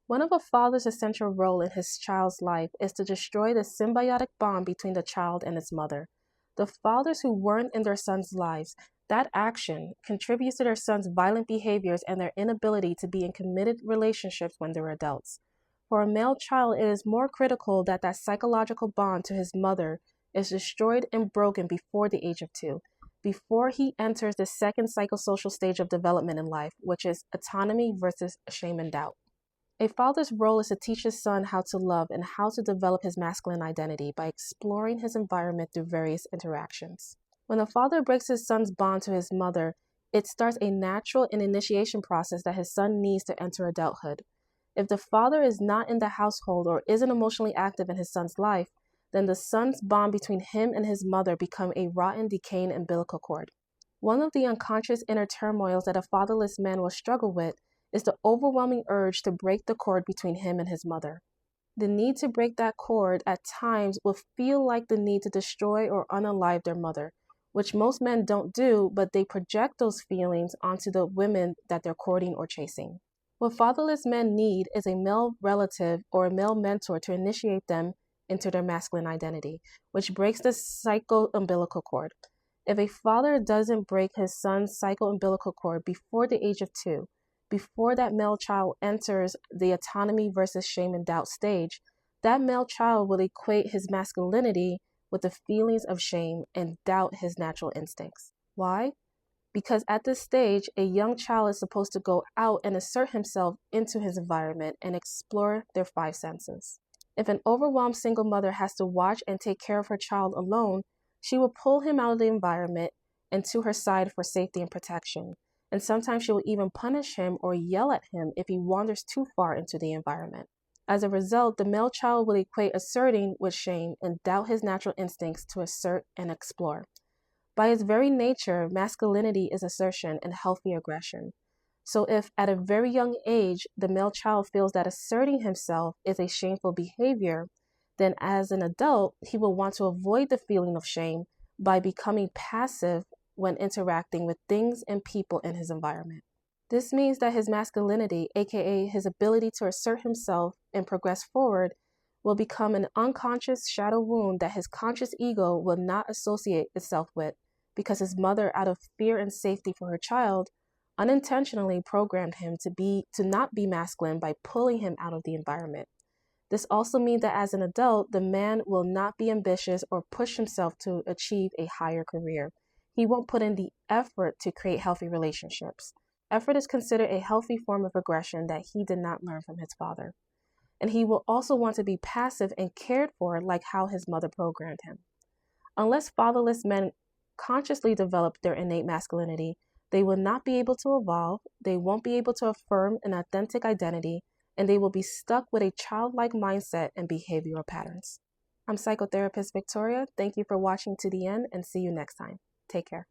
One of a father's essential role in his child's life is to destroy the symbiotic bond between the child and its mother. The fathers who weren't in their sons' lives, that action contributes to their sons' violent behaviors and their inability to be in committed relationships when they're adults. For a male child, it is more critical that that psychological bond to his mother is destroyed and broken before the age of 2, before he enters the second psychosocial stage of development in life, which is autonomy versus shame and doubt. A father's role is to teach his son how to love and how to develop his masculine identity by exploring his environment through various interactions. When a father breaks his son's bond to his mother, it starts a natural and initiation process that his son needs to enter adulthood. If the father is not in the household or isn't emotionally active in his son's life, then the son's bond between him and his mother become a rotten, decaying umbilical cord. One of the unconscious inner turmoils that a fatherless man will struggle with is the overwhelming urge to break the cord between him and his mother. The need to break that cord at times will feel like the need to destroy or unalive their mother, which most men don't do, but they project those feelings onto the women that they're courting or chasing. What fatherless men need is a male relative or a male mentor to initiate them into their masculine identity, which breaks the psycho-umbilical cord. If a father doesn't break his son's psycho-umbilical cord before the age of 2, before that male child enters the autonomy versus shame and doubt stage, that male child will equate his masculinity with the feelings of shame and doubt his natural instincts. Why? Because at this stage, a young child is supposed to go out and assert himself into his environment and explore their 5 senses. If an overwhelmed single mother has to watch and take care of her child alone, she will pull him out of the environment and to her side for safety and protection. And sometimes she will even punish him or yell at him if he wanders too far into the environment. As a result, the male child will equate asserting with shame and doubt his natural instincts to assert and explore. By its very nature, masculinity is assertion and healthy aggression. So if at a very young age, the male child feels that asserting himself is a shameful behavior, then as an adult, he will want to avoid the feeling of shame by becoming passive when interacting with things and people in his environment. This means that his masculinity, aka his ability to assert himself and progress forward, will become an unconscious shadow wound that his conscious ego will not associate itself with, because his mother, out of fear and safety for her child, unintentionally programmed him to not be masculine by pulling him out of the environment. This also means that as an adult, the man will not be ambitious or push himself to achieve a higher career. He won't put in the effort to create healthy relationships. Effort is considered a healthy form of aggression that he did not learn from his father. And he will also want to be passive and cared for like how his mother programmed him. Unless fatherless men consciously develop their innate masculinity, they will not be able to evolve, they won't be able to affirm an authentic identity, and they will be stuck with a childlike mindset and behavioral patterns. I'm psychotherapist Victoria. Thank you for watching to the end and see you next time. Take care.